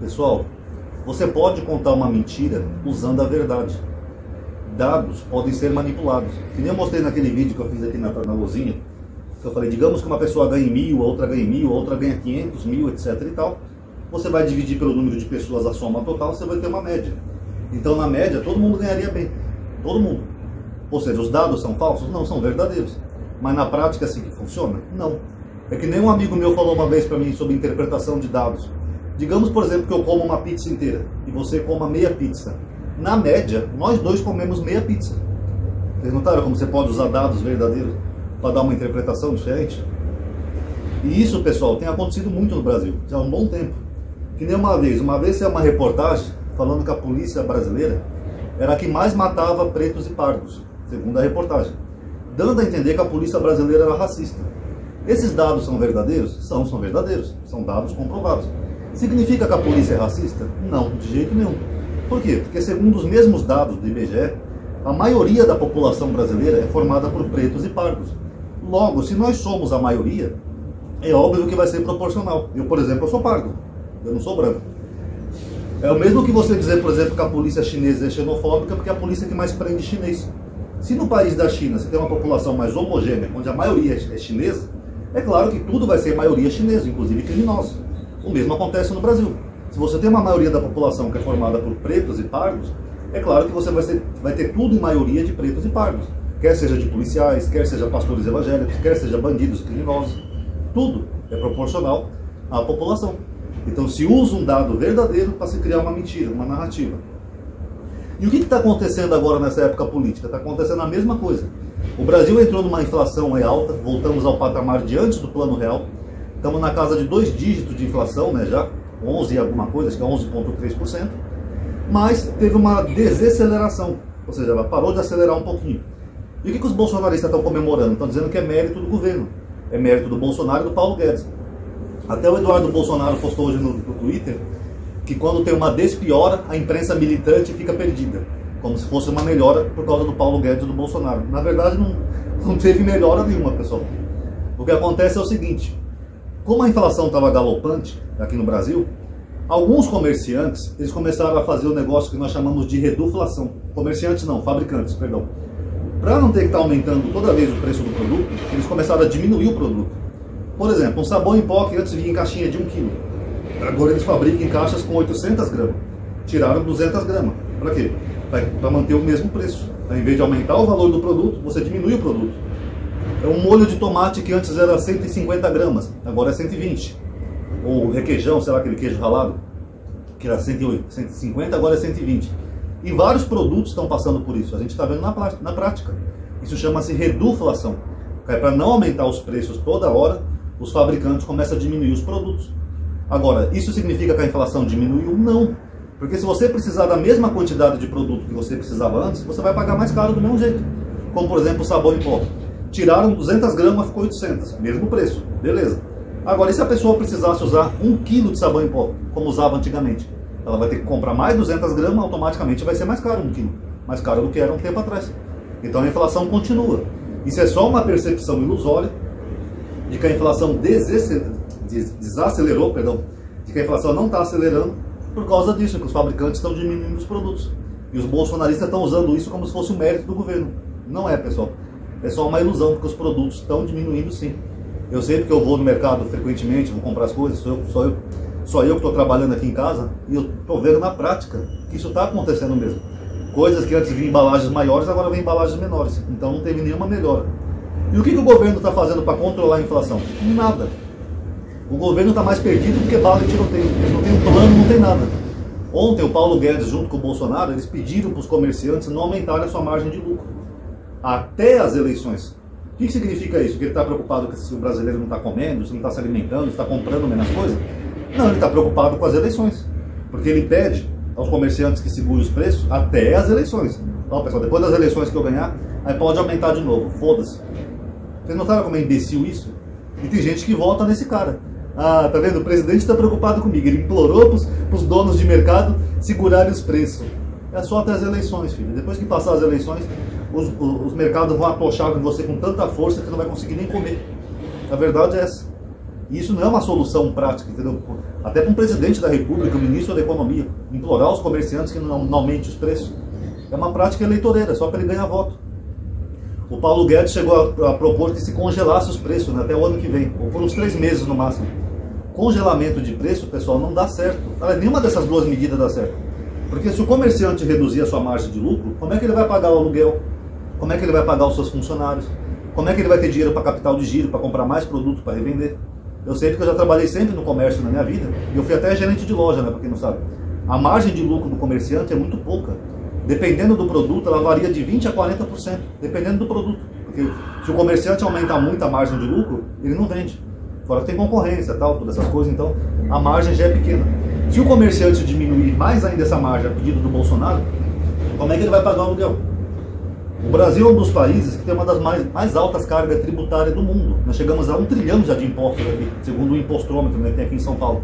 Pessoal, você pode contar uma mentira usando a verdade. Dados podem ser manipulados. Que nem eu mostrei naquele vídeo que eu fiz aqui na luzinha, que eu falei, digamos que uma pessoa ganha 1.000, a outra ganha 1.000, a outra ganha 500, 1.000, etc e tal. Você vai dividir pelo número de pessoas a soma total, você vai ter uma média. Então, na média, todo mundo ganharia bem. Todo mundo. Ou seja, os dados são falsos? Não, são verdadeiros. Mas na prática é assim que funciona? Não. É que nem um amigo meu falou uma vez para mim sobre interpretação de dados. Digamos, por exemplo, que eu como uma pizza inteira e você coma meia pizza. Na média, nós dois comemos meia pizza. Vocês notaram como você pode usar dados verdadeiros para dar uma interpretação diferente? E isso, pessoal, tem acontecido muito no Brasil, já há um bom tempo. Que nem uma vez é uma reportagem falando que a polícia brasileira era a que mais matava pretos e pardos, segundo a reportagem, dando a entender que a polícia brasileira era racista. Esses dados são verdadeiros? São verdadeiros, são dados comprovados. Significa que a polícia é racista? Não, de jeito nenhum. Por quê? Porque segundo os mesmos dados do IBGE, a maioria da população brasileira é formada por pretos e pardos. Logo, se nós somos a maioria, é óbvio que vai ser proporcional. Eu, por exemplo, eu sou pardo, eu não sou branco. É o mesmo que você dizer, por exemplo, que a polícia chinesa é xenofóbica porque é a polícia que mais prende chinês. Se no país da China você tem uma população mais homogênea, onde a maioria é chinesa, é claro que tudo vai ser maioria chinesa, inclusive criminosos. O mesmo acontece no Brasil. Se você tem uma maioria da população que é formada por pretos e pardos, é claro que você vai ter tudo em maioria de pretos e pardos. Quer seja de policiais, quer seja pastores evangélicos, quer seja bandidos criminosos. Tudo é proporcional à população. Então se usa um dado verdadeiro para se criar uma mentira, uma narrativa. E o que está acontecendo agora nessa época política? Está acontecendo a mesma coisa. O Brasil entrou numa inflação alta, voltamos ao patamar de antes do Plano Real. Estamos na casa de 2 dígitos de inflação, né, já, 11 e alguma coisa, acho que é 11,3%. Mas teve uma desaceleração, ou seja, ela parou de acelerar um pouquinho. E o que os bolsonaristas estão comemorando? Estão dizendo que é mérito do governo. É mérito do Bolsonaro e do Paulo Guedes. Até o Eduardo Bolsonaro postou hoje no Twitter que quando tem uma despiora, a imprensa militante fica perdida. Como se fosse uma melhora por causa do Paulo Guedes e do Bolsonaro. Na verdade, não teve melhora nenhuma, pessoal. O que acontece é o seguinte: como a inflação estava galopante aqui no Brasil, alguns comerciantes eles começaram a fazer o negócio que nós chamamos de reduflação. Comerciantes não, fabricantes, perdão. Para não ter que estar aumentando toda vez o preço do produto, eles começaram a diminuir o produto. Por exemplo, um sabão em pó que antes vinha em caixinha de 1 kg. Agora eles fabricam em caixas com 800 gramas. Tiraram 200 gramas. Para quê? Para manter o mesmo preço. Ao invés de aumentar o valor do produto, você diminui o produto. É um molho de tomate que antes era 150 gramas, agora é 120. Ou requeijão, sei lá, aquele queijo ralado, que era 150, agora é 120. E vários produtos estão passando por isso. A gente está vendo na prática. Isso chama-se reduflação. Para não aumentar os preços toda hora, os fabricantes começam a diminuir os produtos. Agora, isso significa que a inflação diminuiu? Não. Porque se você precisar da mesma quantidade de produto que você precisava antes, você vai pagar mais caro do mesmo jeito. Como, por exemplo, o sabão em pó. Tiraram 200 gramas, ficou 800. Mesmo preço. Beleza. Agora, e se a pessoa precisasse usar 1 kg de sabão em pó, como usava antigamente? Ela vai ter que comprar mais 200 gramas, automaticamente vai ser mais caro 1 kg. Mais caro do que era um tempo atrás. Então a inflação continua. Isso é só uma percepção ilusória de que a inflação desacelerou, de que a inflação não está acelerando por causa disso, que os fabricantes estão diminuindo os produtos. E os bolsonaristas estão usando isso como se fosse o mérito do governo. Não é, pessoal. É só uma ilusão, porque os produtos estão diminuindo sim. Eu sei porque eu vou no mercado frequentemente, vou comprar as coisas, só eu que estou trabalhando aqui em casa, e eu estou vendo na prática que isso está acontecendo mesmo. Coisas que antes vinham em embalagens maiores, agora vem em embalagens menores. Então não teve nenhuma melhora. E o que o governo está fazendo para controlar a inflação? Nada. O governo está mais perdido do que bala de tiroteio. Eles não têm um plano, não tem nada. Ontem o Paulo Guedes, junto com o Bolsonaro, eles pediram para os comerciantes não aumentarem a sua margem de lucro. Até as eleições. O que significa isso? Que ele está preocupado que se o brasileiro não está comendo, se não está se alimentando, se está comprando menos coisa? Não, ele está preocupado com as eleições. Porque ele pede aos comerciantes que segurem os preços até as eleições. Então, pessoal, depois das eleições que eu ganhar, aí pode aumentar de novo. Foda-se. Vocês notaram como é imbecil isso? E tem gente que vota nesse cara. Ah, tá vendo? O presidente está preocupado comigo. Ele implorou para os donos de mercado segurarem os preços. É só até as eleições, filho. Depois que passar as eleições, os mercados vão atochar em você com tanta força que você não vai conseguir nem comer. A verdade é essa. E isso não é uma solução prática, entendeu? Até para um presidente da República, o ministro da Economia, implorar aos comerciantes que não aumente os preços. É uma prática eleitoreira, só para ele ganhar voto. O Paulo Guedes chegou a propor que se congelasse os preços, né, até o ano que vem, ou por uns 3 meses no máximo. Congelamento de preço, pessoal, não dá certo. Nenhuma dessas duas medidas dá certo. Porque se o comerciante reduzir a sua margem de lucro, como é que ele vai pagar o aluguel? Como é que ele vai pagar os seus funcionários? Como é que ele vai ter dinheiro para capital de giro, para comprar mais produto, para revender? Eu sei porque eu já trabalhei sempre no comércio na minha vida, e eu fui até gerente de loja, né, para quem não sabe. A margem de lucro do comerciante é muito pouca. Dependendo do produto, ela varia de 20% a 40%, dependendo do produto. Porque se o comerciante aumentar muito a margem de lucro, ele não vende. Fora que tem concorrência, tal, todas essas coisas, então a margem já é pequena. Se o comerciante diminuir mais ainda essa margem a pedido do Bolsonaro, como é que ele vai pagar o aluguel? O Brasil é um dos países que tem uma das mais altas cargas tributárias do mundo. Nós chegamos a 1 trilhão já de impostos aqui, segundo o impostrômetro, né, que tem aqui em São Paulo.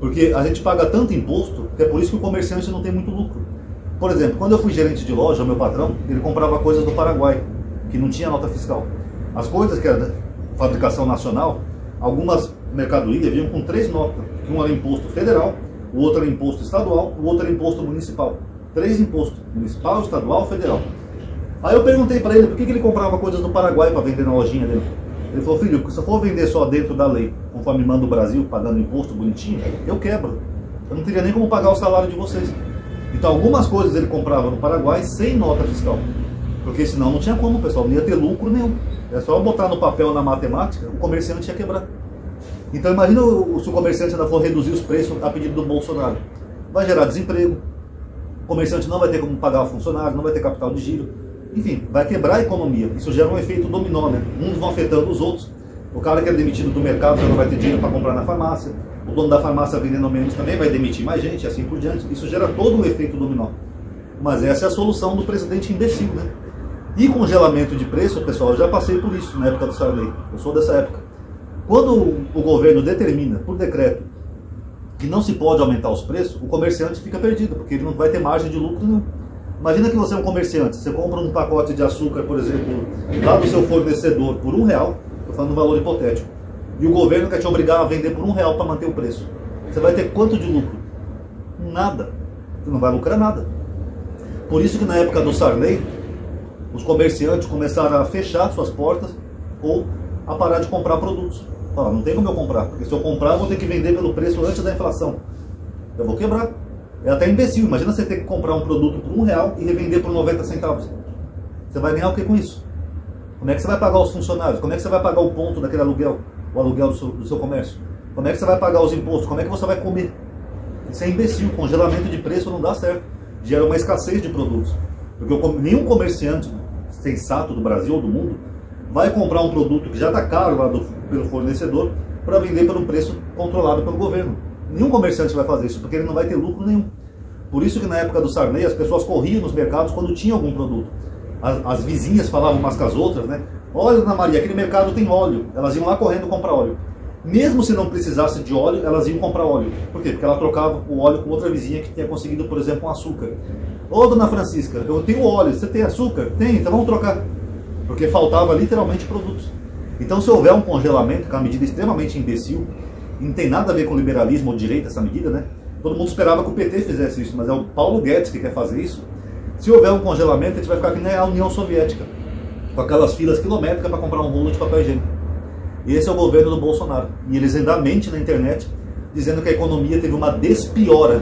Porque a gente paga tanto imposto que é por isso que o comerciante não tem muito lucro. Por exemplo, quando eu fui gerente de loja, o meu patrão, ele comprava coisas do Paraguai, que não tinha nota fiscal. As coisas que era fabricação nacional, algumas mercadorias vinham com 3 notas. Um era imposto federal, o outro era imposto estadual, o outro era imposto municipal. 3 impostos, municipal, estadual, federal. Aí eu perguntei para ele por que ele comprava coisas do Paraguai para vender na lojinha dele. Ele falou, filho, se eu for vender só dentro da lei, conforme manda o Brasil, pagando imposto bonitinho, eu quebro. Eu não teria nem como pagar o salário de vocês. Então algumas coisas ele comprava no Paraguai sem nota fiscal. Porque senão não tinha como, pessoal, não ia ter lucro nenhum. É só botar no papel, na matemática, o comerciante ia quebrar. Então imagina se o comerciante ainda for reduzir os preços a pedido do Bolsonaro. Vai gerar desemprego, o comerciante não vai ter como pagar o funcionário, não vai ter capital de giro. Enfim, vai quebrar a economia. Isso gera um efeito dominó, né? Uns vão afetando os outros. O cara que é demitido do mercado já não vai ter dinheiro para comprar na farmácia. O dono da farmácia vendendo menos também vai demitir mais gente, assim por diante. Isso gera todo um efeito dominó. Mas essa é a solução do presidente imbecil, né? E congelamento de preço, pessoal, eu já passei por isso na época do Sarney. Eu sou dessa época. Quando o governo determina, por decreto, que não se pode aumentar os preços, o comerciante fica perdido, porque ele não vai ter margem de lucro nenhum. Imagina que você é um comerciante, você compra um pacote de açúcar, por exemplo, lá do seu fornecedor por R$1, estou falando um valor hipotético, e o governo quer te obrigar a vender por R$1 para manter o preço. Você vai ter quanto de lucro? Nada. Você não vai lucrar nada. Por isso que na época do Sarney, os comerciantes começaram a fechar suas portas ou a parar de comprar produtos. Fala, não tem como eu comprar, porque se eu comprar eu vou ter que vender pelo preço antes da inflação. Eu vou quebrar. É até imbecil. Imagina você ter que comprar um produto por R$1 e revender por 90 centavos. Você vai ganhar o que com isso? Como é que você vai pagar os funcionários? Como é que você vai pagar o ponto daquele aluguel? O aluguel do seu comércio? Como é que você vai pagar os impostos? Como é que você vai comer? Isso é imbecil. Congelamento de preço não dá certo. Gera uma escassez de produtos. Porque nenhum comerciante sensato do Brasil ou do mundo vai comprar um produto que já está caro lá pelo fornecedor para vender por um preço controlado pelo governo. Nenhum comerciante vai fazer isso, porque ele não vai ter lucro nenhum. Por isso que na época do Sarney as pessoas corriam nos mercados quando tinha algum produto. As vizinhas falavam umas com as outras, né? Olha, Dona Maria, aquele mercado tem óleo. Elas iam lá correndo comprar óleo. Mesmo se não precisasse de óleo, elas iam comprar óleo. Por quê? Porque ela trocava o óleo com outra vizinha que tinha conseguido, por exemplo, um açúcar. Ô, Dona Francisca, eu tenho óleo, você tem açúcar? Tem, então vamos trocar. Porque faltava literalmente produtos. Então se houver um congelamento, que é uma medida extremamente imbecil, e não tem nada a ver com liberalismo ou direita essa medida, né? Todo mundo esperava que o PT fizesse isso, mas é o Paulo Guedes que quer fazer isso. Se houver um congelamento, a gente vai ficar aqui na União Soviética, com aquelas filas quilométricas para comprar um rolo de papel higiênico. Esse é o governo do Bolsonaro. E eles ainda mentem na internet, dizendo que a economia teve uma despiora.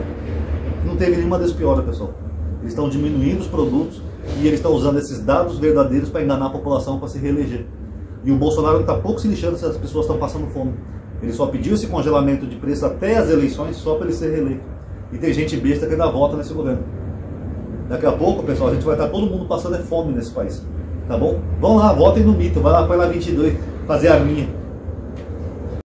Não teve nenhuma despiora, pessoal. Eles estão diminuindo os produtos e eles estão usando esses dados verdadeiros para enganar a população para se reeleger. E o Bolsonaro está pouco se lixando se as pessoas estão passando fome. Ele só pediu esse congelamento de preço até as eleições só para ele ser reeleito. E tem gente besta que ainda vota nesse governo. Daqui a pouco, pessoal, a gente vai estar todo mundo passando fome nesse país. Tá bom? Vão lá, votem no mito. Vai lá, põe lá 22, fazer arminha.